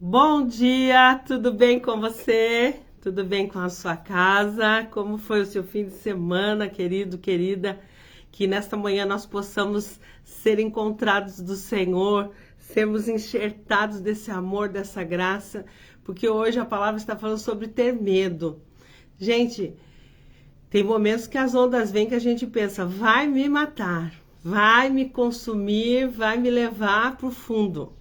Bom dia, tudo bem com você? Tudo bem com a sua casa? Como foi o seu fim de semana, querido, querida? Que nesta manhã nós possamos ser encontrados do Senhor, sermos enxertados desse amor, dessa graça, porque hoje a palavra está falando sobre ter medo. Gente, tem momentos que as ondas vêm que a gente pensa, vai me matar, vai me consumir, vai me levar para o fundo.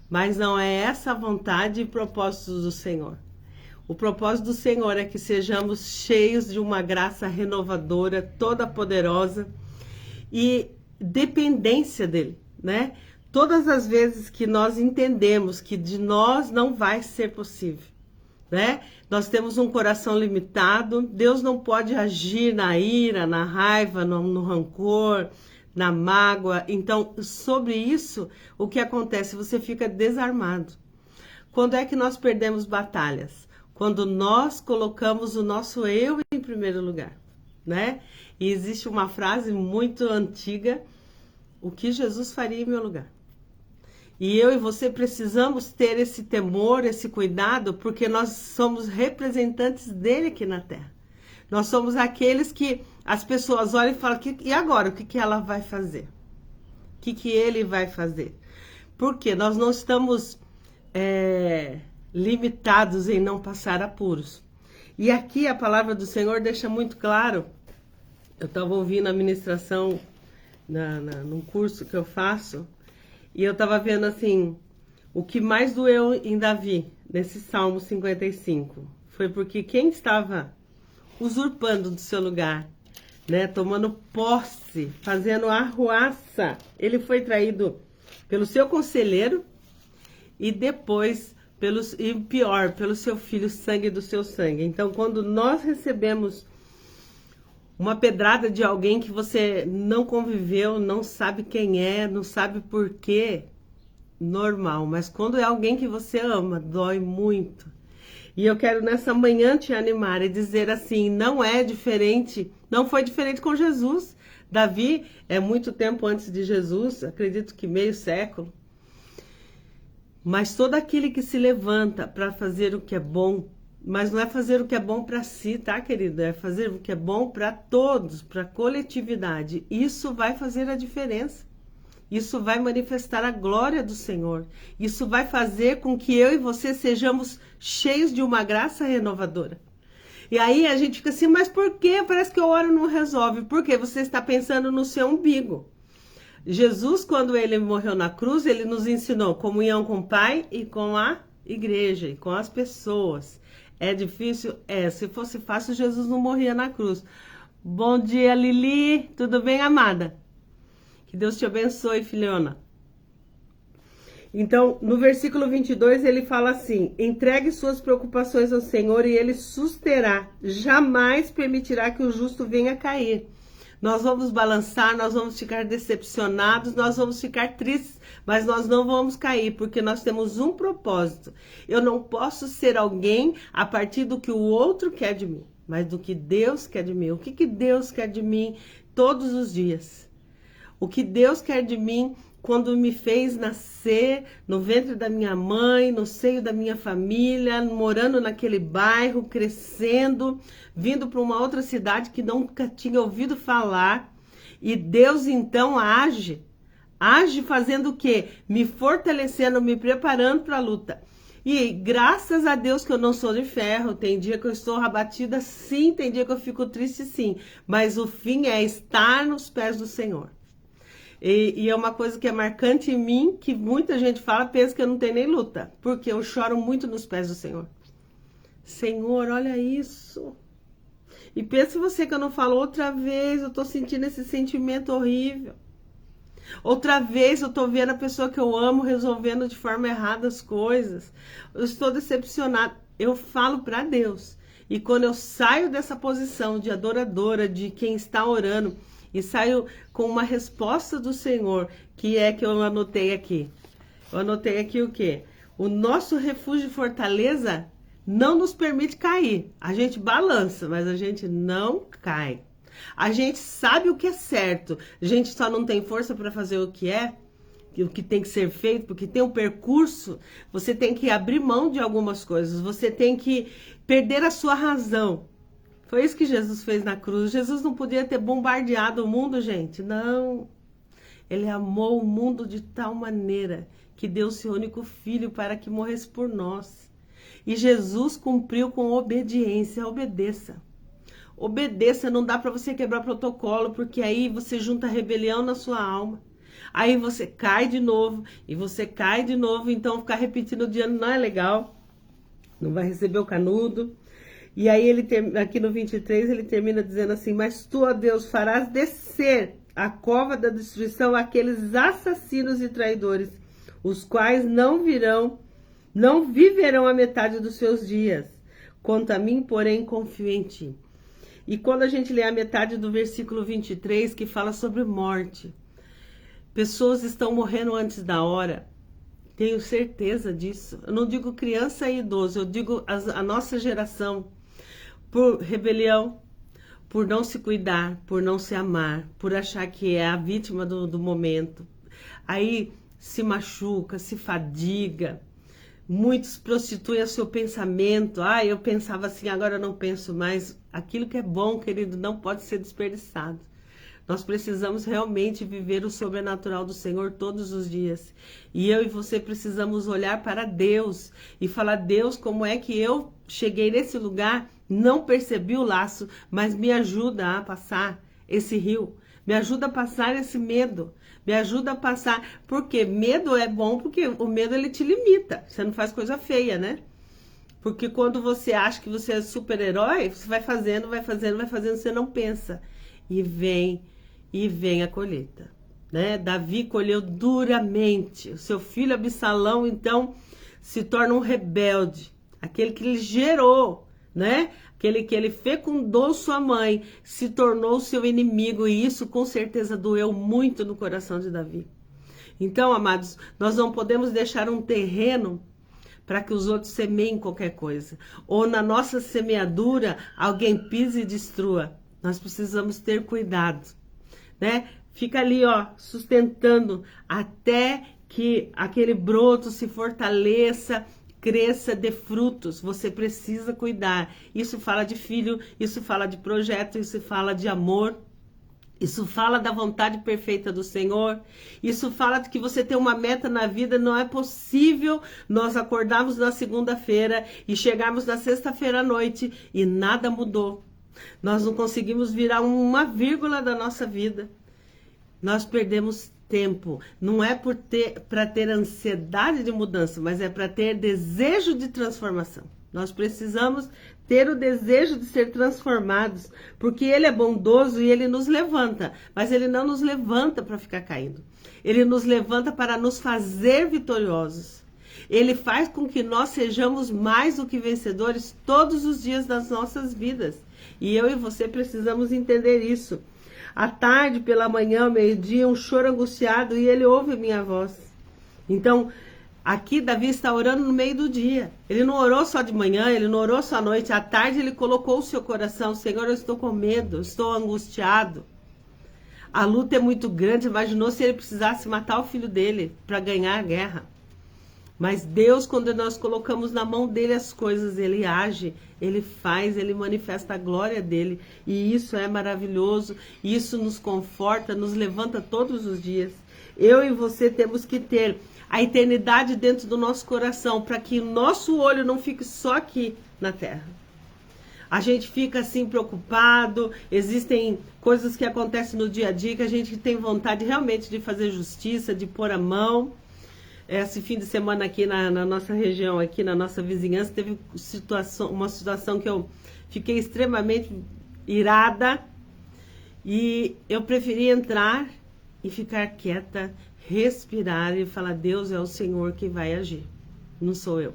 Mas não é essa a vontade e propósito do Senhor. O propósito do Senhor é que sejamos cheios de uma graça renovadora, toda poderosa e dependência dele, né? Todas as vezes que nós entendemos que de nós não vai ser possível, né? Nós temos um coração limitado, Deus não pode agir na ira, na raiva, no rancor, na mágoa. Então, sobre isso, o que acontece? Você fica desarmado. Quando é que nós perdemos batalhas? Quando nós colocamos o nosso eu em primeiro lugar, né? E existe uma frase muito antiga, o que Jesus faria em meu lugar? E eu e você precisamos ter esse temor, esse cuidado, porque nós somos representantes dele aqui na Terra. Nós somos aqueles que as pessoas olham e falam, e agora, o que ela vai fazer? O que ele vai fazer? Porque nós não estamos limitados em não passar apuros. E aqui a palavra do Senhor deixa muito claro, eu estava ouvindo a ministração num curso que eu faço, e eu estava vendo assim, o que mais doeu em Davi, nesse Salmo 55, foi porque quem estava usurpando do seu lugar, né, tomando posse, fazendo arruaça, ele foi traído pelo seu conselheiro e depois, e pior, pelo seu filho, sangue do seu sangue. Então, quando nós recebemos uma pedrada de alguém que você não conviveu, não sabe quem é, não sabe por quê, normal. Mas quando é alguém que você ama, dói muito. E eu quero nessa manhã te animar e dizer assim, não é diferente, não foi diferente com Jesus. Davi é muito tempo antes de Jesus, acredito que meio século. Mas todo aquele que se levanta para fazer o que é bom, mas não é fazer o que é bom para si, tá, querido? É fazer o que é bom para todos, para a coletividade. Isso vai fazer a diferença. Isso vai manifestar a glória do Senhor. Isso vai fazer com que eu e você sejamos cheios de uma graça renovadora. E aí a gente fica assim, mas por quê? Parece que a hora não resolve. Porque você está pensando no seu umbigo. Jesus, quando ele morreu na cruz, ele nos ensinou comunhão com o Pai e com a igreja, e com as pessoas. É difícil? É. Se fosse fácil, Jesus não morria na cruz. Bom dia, Lili. Tudo bem, amada? Que Deus te abençoe, filhona. Então, no versículo 22, ele fala assim, entregue suas preocupações ao Senhor e ele susterá, jamais permitirá que o justo venha a cair. Nós vamos balançar, nós vamos ficar decepcionados, nós vamos ficar tristes, mas nós não vamos cair, porque nós temos um propósito. Eu não posso ser alguém a partir do que o outro quer de mim, mas do que Deus quer de mim. O que Deus quer de mim todos os dias? O que Deus quer de mim quando me fez nascer no ventre da minha mãe, no seio da minha família, morando naquele bairro, crescendo, vindo para uma outra cidade que nunca tinha ouvido falar. E Deus então age fazendo o quê? Me fortalecendo, me preparando para a luta. E graças a Deus que eu não sou de ferro, tem dia que eu estou abatida sim, tem dia que eu fico triste sim, mas o fim é estar nos pés do Senhor. E é uma coisa que é marcante em mim, que muita gente fala, pensa que eu não tenho nem luta, porque eu choro muito nos pés do Senhor. Senhor, olha isso. E pensa você que eu não falo outra vez, eu tô sentindo esse sentimento horrível. Outra vez eu tô vendo a pessoa que eu amo resolvendo de forma errada as coisas. Eu estou decepcionada. Eu falo para Deus. E quando eu saio dessa posição de adoradora, de quem está orando, e saio com uma resposta do Senhor, que é que eu anotei aqui. Eu anotei aqui o quê? O nosso refúgio e fortaleza não nos permite cair. A gente balança, mas a gente não cai. A gente sabe o que é certo. A gente só não tem força para fazer o que é o que tem que ser feito, porque tem um percurso, você tem que abrir mão de algumas coisas, você tem que perder a sua razão. Foi isso que Jesus fez na cruz. Jesus não podia ter bombardeado o mundo, gente, não. Ele amou o mundo de tal maneira que deu seu único filho para que morresse por nós. E Jesus cumpriu com obediência. Obedeça. Obedeça, não dá para você quebrar protocolo, porque aí você junta rebelião na sua alma. Aí você cai de novo, e você cai de novo, então ficar repetindo o dia não é legal. Não vai receber o canudo. E aí aqui no 23 ele termina dizendo assim: mas tu, ó Deus, farás descer a cova da destruição aqueles assassinos e traidores, os quais não viverão a metade dos seus dias. Quanto a mim, porém, confio em ti. E quando a gente lê a metade do versículo 23, que fala sobre morte, pessoas estão morrendo antes da hora, tenho certeza disso. Eu não digo criança e idoso, eu digo a nossa geração, por rebelião, por não se cuidar, por não se amar, por achar que é a vítima do momento. Aí se machuca, se fadiga. Muitos prostituem o seu pensamento. Eu pensava assim, agora eu não penso mais. Aquilo que é bom, querido, não pode ser desperdiçado. Nós precisamos realmente viver o sobrenatural do Senhor todos os dias. E eu e você precisamos olhar para Deus e falar: Deus, como é que eu cheguei nesse lugar, não percebi o laço, mas me ajuda a passar esse rio. Me ajuda a passar esse medo. Me ajuda a passar. Porque medo é bom, porque o medo ele te limita. Você não faz coisa feia, né? Porque quando você acha que você é super-herói, você vai fazendo, você não pensa. E vem a colheita, né? Davi colheu duramente. O seu filho Absalão, então, se torna um rebelde. Aquele que ele gerou, né? Aquele que ele fecundou sua mãe, se tornou seu inimigo. E isso, com certeza, doeu muito no coração de Davi. Então, amados, nós não podemos deixar um terreno para que os outros semeiem qualquer coisa. Ou na nossa semeadura, alguém pise e destrua. Nós precisamos ter cuidado, né? Fica ali, ó, sustentando até que aquele broto se fortaleça, cresça, dê frutos. Você precisa cuidar. Isso fala de filho, isso fala de projeto, isso fala de amor. Isso fala da vontade perfeita do Senhor. Isso fala de que você tem uma meta na vida. Não é possível nós acordarmos na segunda-feira e chegarmos na sexta-feira à noite e nada mudou. Nós não conseguimos virar uma vírgula da nossa vida. Nós perdemos tempo. Não é para ter ansiedade de mudança, mas é para ter desejo de transformação. Nós precisamos ter o desejo de ser transformados, porque Ele é bondoso e Ele nos levanta, mas Ele não nos levanta para ficar caindo. Ele nos levanta para nos fazer vitoriosos. Ele faz com que nós sejamos mais do que vencedores todos os dias das nossas vidas. E eu e você precisamos entender isso. À tarde, pela manhã, ao meio-dia, um choro angustiado e Ele ouve minha voz. Então, aqui Davi está orando no meio do dia. Ele não orou só de manhã, ele não orou só à noite. À tarde ele colocou o seu coração: Senhor, eu estou com medo, eu estou angustiado. A luta é muito grande. Imaginou se ele precisasse matar o filho dele para ganhar a guerra. Mas Deus, quando nós colocamos na mão dele as coisas, ele age, ele faz, ele manifesta a glória dele. E isso é maravilhoso, isso nos conforta, nos levanta todos os dias. Eu e você temos que ter a eternidade dentro do nosso coração, para que o nosso olho não fique só aqui na terra. A gente fica assim preocupado, existem coisas que acontecem no dia a dia que a gente tem vontade realmente de fazer justiça, de pôr a mão. Esse fim de semana aqui na nossa região, aqui na nossa vizinhança, teve uma situação que eu fiquei extremamente irada e eu preferi entrar e ficar quieta, respirar e falar: Deus, é o Senhor que vai agir, não sou eu.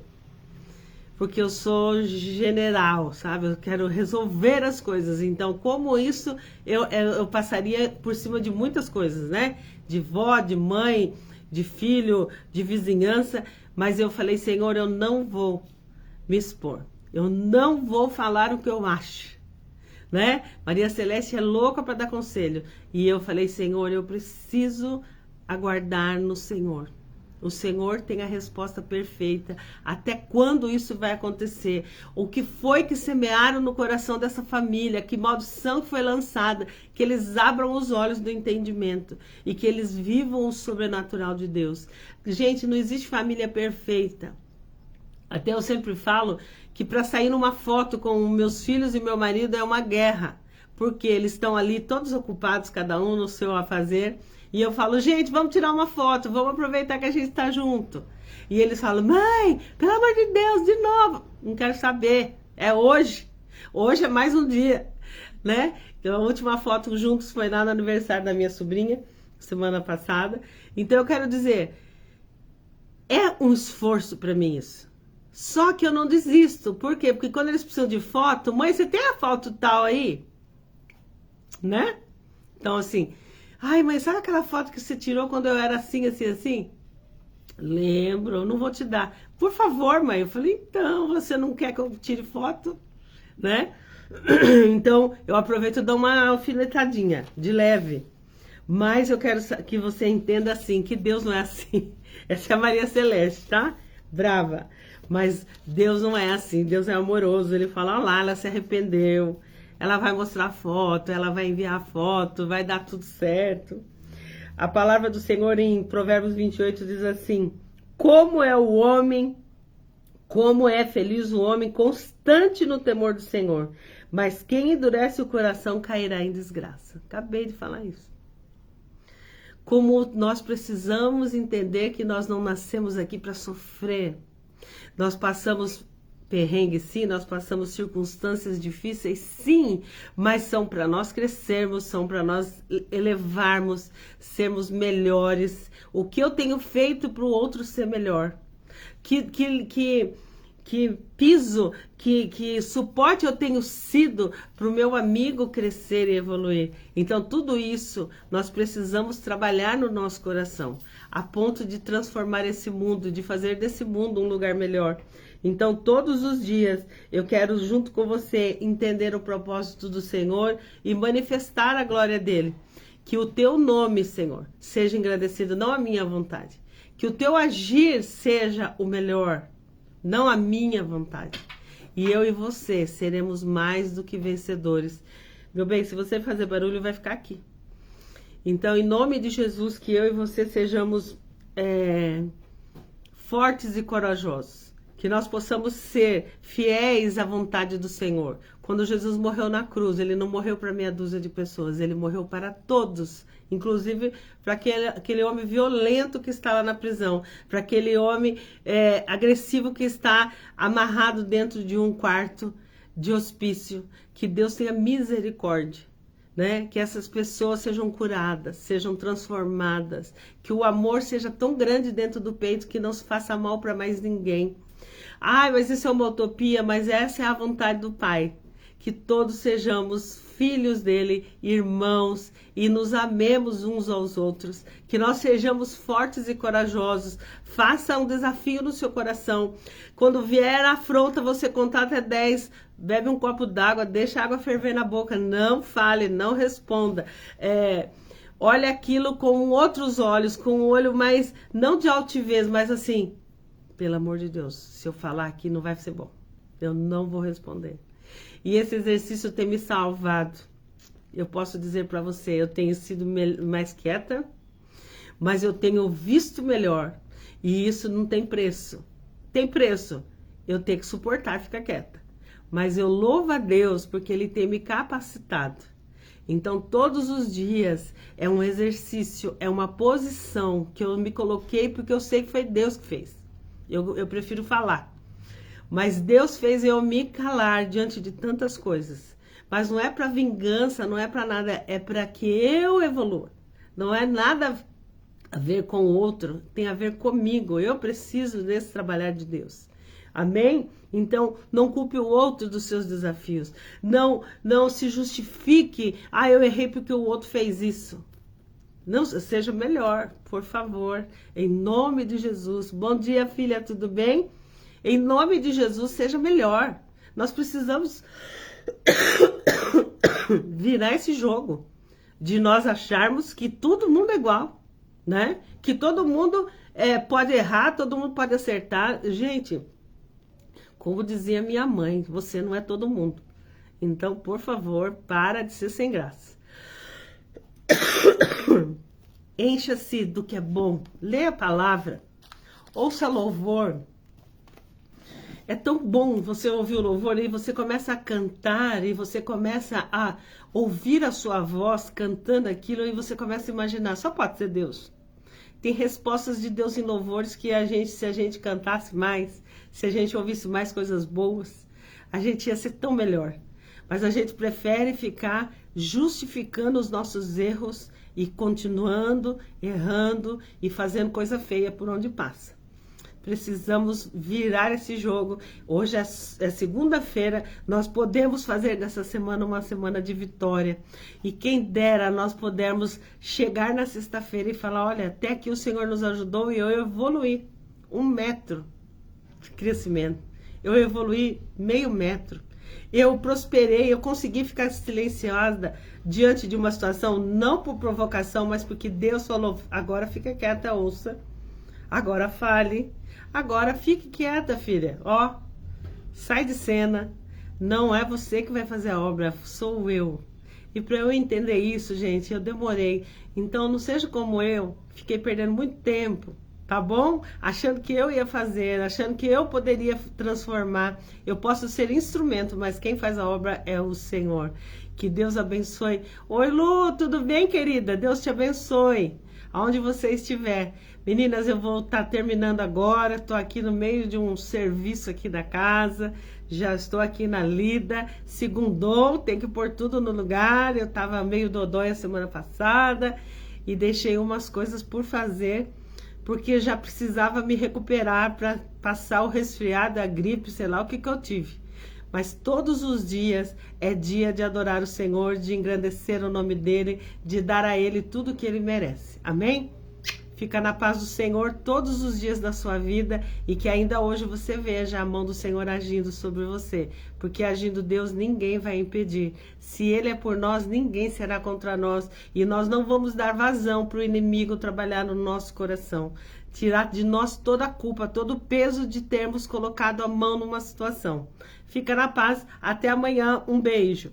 Porque eu sou general, sabe? Eu quero resolver as coisas. Então, como isso, eu passaria por cima de muitas coisas, né? De vó, de mãe, de filho, de vizinhança. Mas eu falei: Senhor, eu não vou me expor. Eu não vou falar o que eu acho, né? Maria Celeste é louca para dar conselho. E eu falei: Senhor, eu preciso aguardar no Senhor. O Senhor tem a resposta perfeita. Até quando isso vai acontecer? O que foi que semearam no coração dessa família? Que maldição foi lançada? Que eles abram os olhos do entendimento e que eles vivam o sobrenatural de Deus. Gente, não existe família perfeita. Até eu sempre falo que para sair numa foto com meus filhos e meu marido é uma guerra. Porque eles estão ali todos ocupados, cada um no seu afazer. E eu falo, gente, vamos tirar uma foto, vamos aproveitar que a gente está junto. E eles falam, mãe, pelo amor de Deus, de novo. Não quero saber, é hoje. Hoje é mais um dia, né? Então, a última foto juntos foi lá no aniversário da minha sobrinha, semana passada. Então, eu quero dizer, é um esforço para mim isso. Só que eu não desisto. Por quê? Porque quando eles precisam de foto, mãe, você tem a foto tal aí? Né? Então, assim... Ai, mas sabe aquela foto que você tirou quando eu era assim, assim, assim? Lembro, eu não vou te dar. Por favor, mãe. Eu falei, então, você não quer que eu tire foto? Né? Então, eu aproveito e dou uma alfinetadinha, de leve. Mas eu quero que você entenda assim, que Deus não é assim. Essa é a Maria Celeste, tá? Brava. Mas Deus não é assim, Deus é amoroso. Ele fala, olha lá, ela se arrependeu. Ela vai mostrar foto, ela vai enviar foto, vai dar tudo certo. A palavra do Senhor em Provérbios 28 diz assim, como é o homem, como é feliz o homem constante no temor do Senhor, mas quem endurece o coração cairá em desgraça. Acabei de falar isso. Como nós precisamos entender que nós não nascemos aqui para sofrer. Nós passamos perrengue, sim, nós passamos circunstâncias difíceis, sim, mas são para nós crescermos, são para nós elevarmos, sermos melhores. O que eu tenho feito para o outro ser melhor? Que piso, que suporte eu tenho sido para o meu amigo crescer e evoluir. Então, tudo isso nós precisamos trabalhar no nosso coração, a ponto de transformar esse mundo, de fazer desse mundo um lugar melhor. Então, todos os dias, eu quero, junto com você, entender o propósito do Senhor e manifestar a glória dele. Que o teu nome, Senhor, seja engrandecido, não a minha vontade. Que o teu agir seja o melhor, não a minha vontade. E eu e você seremos mais do que vencedores. Meu bem, se você fazer barulho, vai ficar aqui. Então, em nome de Jesus, que eu e você sejamos fortes e corajosos. Que nós possamos ser fiéis à vontade do Senhor. Quando Jesus morreu na cruz, ele não morreu para meia dúzia de pessoas, ele morreu para todos. Inclusive para aquele homem violento que está lá na prisão, para aquele homem agressivo que está amarrado dentro de um quarto de hospício. Que Deus tenha misericórdia, né? Que essas pessoas sejam curadas, sejam transformadas. Que o amor seja tão grande dentro do peito que não se faça mal para mais ninguém. Ai, mas isso é uma utopia, mas essa é a vontade do Pai. Que todos sejamos filhos dele, irmãos, e nos amemos uns aos outros. Que nós sejamos fortes e corajosos. Faça um desafio no seu coração. Quando vier a afronta, você contar até 10, bebe um copo d'água, deixa a água ferver na boca, não fale, não responda. Olha aquilo com outros olhos, com um olho mais, não de altivez, mas assim... Pelo amor de Deus, se eu falar aqui não vai ser bom. Eu não vou responder. E esse exercício tem me salvado. Eu posso dizer para você, eu tenho sido mais quieta, mas eu tenho visto melhor. E isso não tem preço. Tem preço. Eu tenho que suportar ficar quieta. Mas eu louvo a Deus porque Ele tem me capacitado. Então, todos os dias é um exercício, é uma posição que eu me coloquei porque eu sei que foi Deus que fez. Eu prefiro falar. Mas Deus fez eu me calar diante de tantas coisas. Mas não é para vingança, não é para nada, é para que eu evolua. Não é nada a ver com o outro, tem a ver comigo. Eu preciso desse trabalhar de Deus. Amém? Então, não culpe o outro dos seus desafios. Não se justifique. Ah, eu errei porque o outro fez isso. Não, seja melhor, por favor, em nome de Jesus. Bom dia, filha, tudo bem? Em nome de Jesus, seja melhor. Nós precisamos virar esse jogo de nós acharmos que todo mundo é igual. né? Que todo mundo pode errar, todo mundo pode acertar. Gente, como dizia minha mãe, você não é todo mundo. Então, por favor, para de ser sem graça. Encha-se do que é bom, lê a palavra, ouça louvor. É tão bom você ouvir o louvor e você começa a cantar e você começa a ouvir a sua voz cantando aquilo e você começa a imaginar, só pode ser Deus. Tem respostas de Deus em louvores que se a gente cantasse mais, se a gente ouvisse mais coisas boas, a gente ia ser tão melhor. Mas a gente prefere ficar justificando os nossos erros e continuando, errando e fazendo coisa feia por onde passa. Precisamos virar esse jogo. Hoje é segunda-feira, nós podemos fazer dessa semana uma semana de vitória. E quem dera nós pudermos chegar na sexta-feira e falar, olha, até aqui o Senhor nos ajudou e eu evoluí 1 metro de crescimento. Eu evoluí meio metro. Eu prosperei, eu consegui ficar silenciosa diante de uma situação, não por provocação, mas porque Deus falou, agora fica quieta, ouça. Agora fale. Agora fique quieta, filha. Ó, sai de cena. Não é você que vai fazer a obra, sou eu. E para eu entender isso, gente, eu demorei. Então não seja como eu, fiquei perdendo muito tempo, tá bom? Achando que eu ia fazer, achando que eu poderia transformar. Eu posso ser instrumento, mas quem faz a obra é o Senhor. Que Deus abençoe. Oi, Lu, tudo bem, querida? Deus te abençoe. Aonde você estiver. Meninas, eu vou estar terminando agora, estou aqui no meio de um serviço aqui da casa, já estou aqui na lida, segundou, tem que pôr tudo no lugar, eu estava meio dodói a semana passada e deixei umas coisas por fazer, porque eu já precisava me recuperar para passar o resfriado, a gripe, sei lá o que eu tive. Mas todos os dias é dia de adorar o Senhor, de engrandecer o nome dEle, de dar a Ele tudo que Ele merece. Amém? Fica na paz do Senhor todos os dias da sua vida e que ainda hoje você veja a mão do Senhor agindo sobre você. Porque agindo Deus, ninguém vai impedir. Se Ele é por nós, ninguém será contra nós. E nós não vamos dar vazão para o inimigo trabalhar no nosso coração. Tirar de nós toda a culpa, todo o peso de termos colocado a mão numa situação. Fica na paz. Até amanhã. Um beijo.